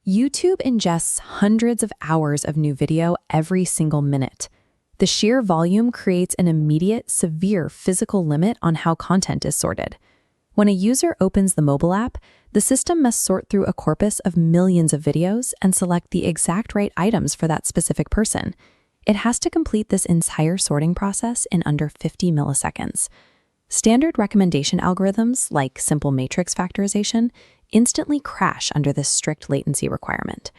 YouTube ingests hundreds of hours of new video every single minute. The sheer volume creates an immediate, severe physical limit on how content is sorted. When a user opens the mobile app, the system must sort through a corpus of millions of videos and select the exact right items for that specific person. It has to complete this entire sorting process in under 50 milliseconds. Standard recommendation algorithms, like simple matrix factorization, instantly crash under this strict latency requirement.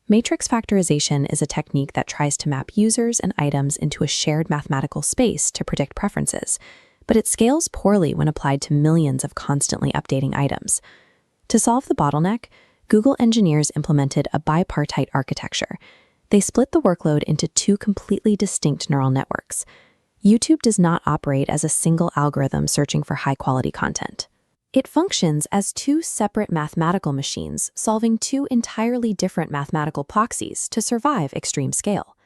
Matrix factorization is a technique that tries to map users and items into a shared mathematical space to predict preferences, but it scales poorly when applied to millions of constantly updating items. To solve the bottleneck, Google engineers implemented a bipartite architecture. They split the workload into two completely distinct neural networks. YouTube does not operate as a single algorithm searching for high-quality content. It functions as two separate mathematical machines solving two entirely different mathematical proxies to survive extreme scale.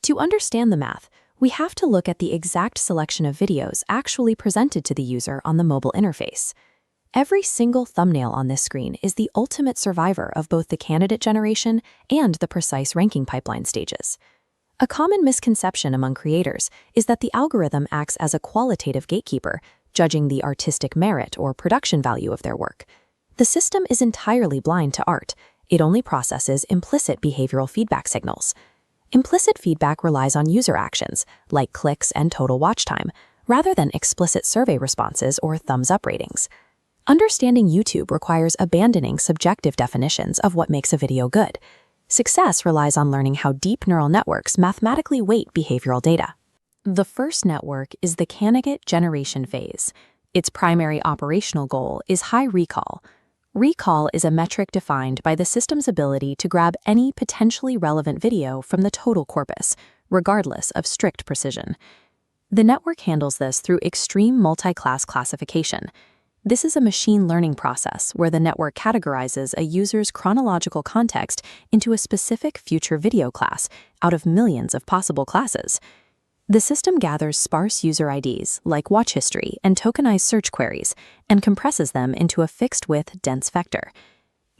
To understand the math, we have to look at the exact selection of videos actually presented to the user on the mobile interface. Every single thumbnail on this screen is the ultimate survivor of both the candidate generation and the precise ranking pipeline stages. A common misconception among creators is that the algorithm acts as a qualitative gatekeeper, judging the artistic merit or production value of their work. The system is entirely blind to art. It only processes implicit behavioral feedback signals. Implicit feedback relies on user actions, like clicks and total watch time, rather than explicit survey responses or thumbs-up ratings. Understanding YouTube requires abandoning subjective definitions of what makes a video good. Success relies on learning how deep neural networks mathematically weight behavioral data. The first network is the candidate generation phase. Its primary operational goal is high recall. Recall is a metric defined by the system's ability to grab any potentially relevant video from the total corpus, regardless of strict precision. The network handles this through extreme multi-class classification. This is a machine learning process where the network categorizes a user's chronological context into a specific future video class out of millions of possible classes. The system gathers sparse user IDs, like watch history and tokenized search queries, and compresses them into a fixed-width, dense vector.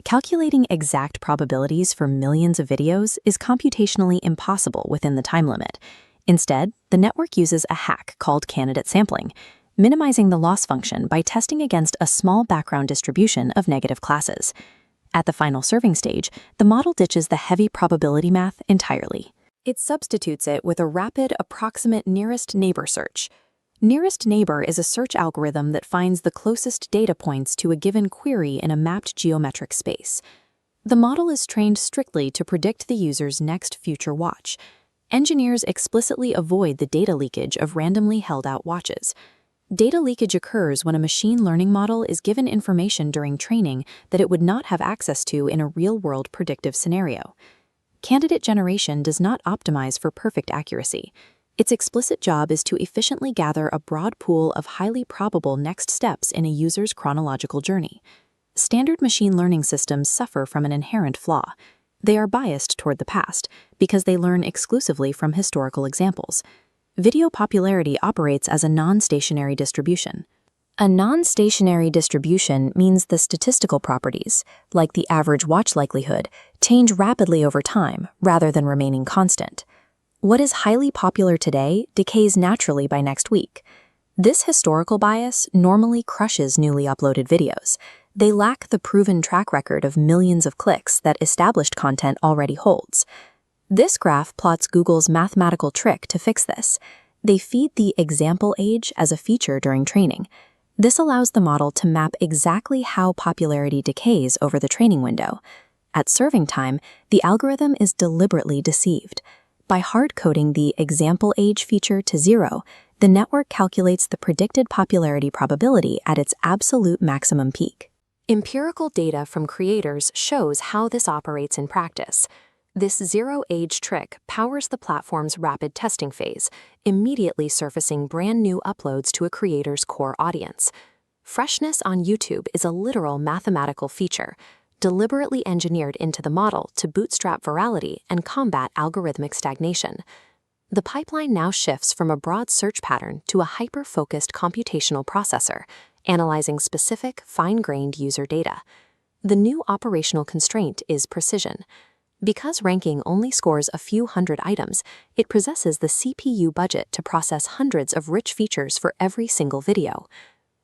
Calculating exact probabilities for millions of videos is computationally impossible within the time limit. Instead, the network uses a hack called candidate sampling, minimizing the loss function by testing against a small background distribution of negative classes. At the final serving stage, the model ditches the heavy probability math entirely. It substitutes it with a rapid, approximate nearest neighbor search. Nearest neighbor is a search algorithm that finds the closest data points to a given query in a mapped geometric space. The model is trained strictly to predict the user's next future watch. Engineers explicitly avoid the data leakage of randomly held out watches. Data leakage occurs when a machine learning model is given information during training that it would not have access to in a real-world predictive scenario. Candidate generation does not optimize for perfect accuracy. Its explicit job is to efficiently gather a broad pool of highly probable next steps in a user's chronological journey. Standard machine learning systems suffer from an inherent flaw. They are biased toward the past because they learn exclusively from historical examples. Video popularity operates as a non-stationary distribution. A non-stationary distribution means the statistical properties, like the average watch likelihood, change rapidly over time rather than remaining constant. What is highly popular today decays naturally by next week. This historical bias normally crushes newly uploaded videos. They lack the proven track record of millions of clicks that established content already holds. This graph plots Google's mathematical trick to fix this. They feed the example age as a feature during training. This allows the model to map exactly how popularity decays over the training window. At serving time, the algorithm is deliberately deceived. By hard-coding the example age feature to 0, the network calculates the predicted popularity probability at its absolute maximum peak. Empirical data from creators shows how this operates in practice. This zero-age trick powers the platform's rapid testing phase, immediately surfacing brand-new uploads to a creator's core audience. Freshness on YouTube is a literal mathematical feature, deliberately engineered into the model to bootstrap virality and combat algorithmic stagnation. The pipeline now shifts from a broad search pattern to a hyper-focused computational processor, analyzing specific, fine-grained user data. The new operational constraint is precision. Because ranking only scores a few hundred items, it possesses the CPU budget to process hundreds of rich features for every single video.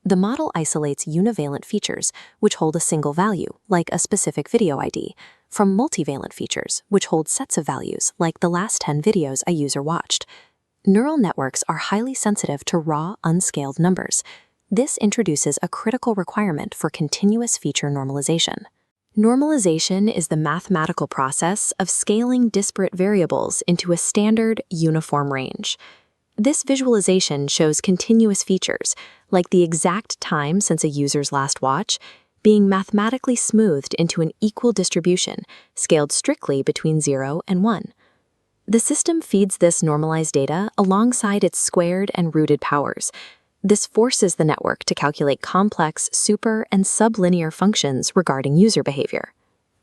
The model isolates univalent features, which hold a single value, like a specific video ID, from multivalent features, which hold sets of values, like the last 10 videos a user watched. Neural networks are highly sensitive to raw, unscaled numbers. This introduces a critical requirement for continuous feature normalization. Normalization is the mathematical process of scaling disparate variables into a standard, uniform range. This visualization shows continuous features, like the exact time since a user's last watch, being mathematically smoothed into an equal distribution, scaled strictly between 0 and 1. The system feeds this normalized data alongside its squared and rooted powers. This forces the network to calculate complex super- and sublinear functions regarding user behavior.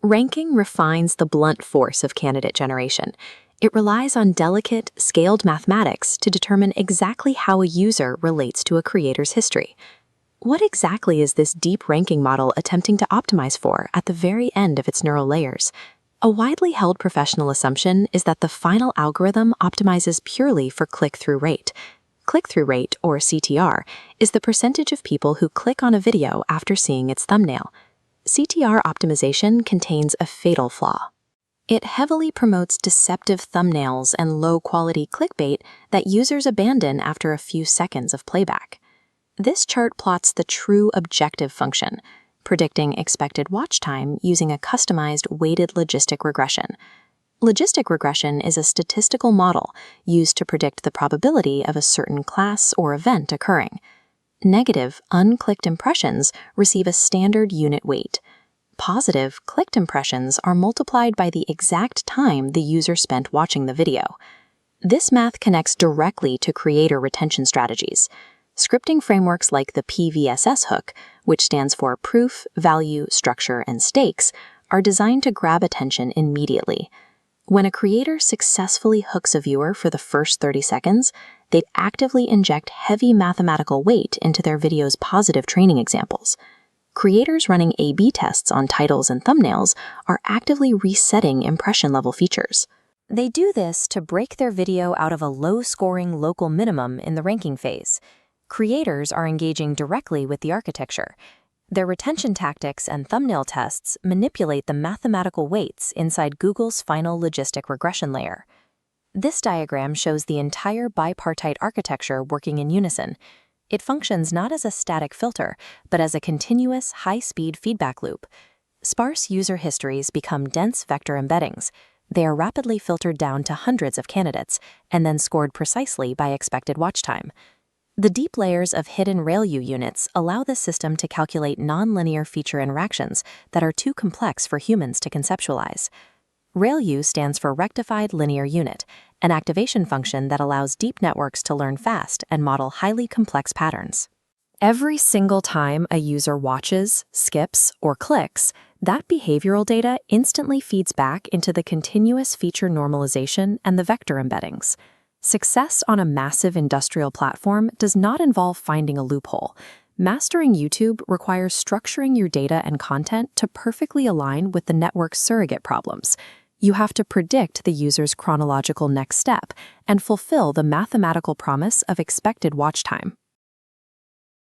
Ranking refines the blunt force of candidate generation. It relies on delicate, scaled mathematics to determine exactly how a user relates to a creator's history. What exactly is this deep ranking model attempting to optimize for at the very end of its neural layers? A widely held professional assumption is that the final algorithm optimizes purely for click-through rate. Click-through rate, or CTR, is the percentage of people who click on a video after seeing its thumbnail. CTR optimization contains a fatal flaw. It heavily promotes deceptive thumbnails and low-quality clickbait that users abandon after a few seconds of playback. This chart plots the true objective function, predicting expected watch time using a customized weighted logistic regression. Logistic regression is a statistical model used to predict the probability of a certain class or event occurring. Negative, unclicked impressions receive a standard unit weight. Positive, clicked impressions are multiplied by the exact time the user spent watching the video. This math connects directly to creator retention strategies. Scripting frameworks like the PVSS hook, which stands for proof, value, structure, and stakes, are designed to grab attention immediately. When a creator successfully hooks a viewer for the first 30 seconds, they'd actively inject heavy mathematical weight into their video's positive training examples. Creators running A/B tests on titles and thumbnails are actively resetting impression-level features. They do this to break their video out of a low-scoring local minimum in the ranking phase. Creators are engaging directly with the architecture. Their retention tactics and thumbnail tests manipulate the mathematical weights inside Google's final logistic regression layer. This diagram shows the entire bipartite architecture working in unison. It functions not as a static filter, but as a continuous, high-speed feedback loop. Sparse user histories become dense vector embeddings. They are rapidly filtered down to hundreds of candidates, and then scored precisely by expected watch time. The deep layers of hidden RailU units allow the system to calculate nonlinear feature interactions that are too complex for humans to conceptualize. RailU stands for Rectified Linear Unit, an activation function that allows deep networks to learn fast and model highly complex patterns. Every single time a user watches, skips, or clicks, that behavioral data instantly feeds back into the continuous feature normalization and the vector embeddings. Success on a massive industrial platform does not involve finding a loophole. Mastering YouTube requires structuring your data and content to perfectly align with the network's surrogate problems. You have to predict the user's chronological next step and fulfill the mathematical promise of expected watch time.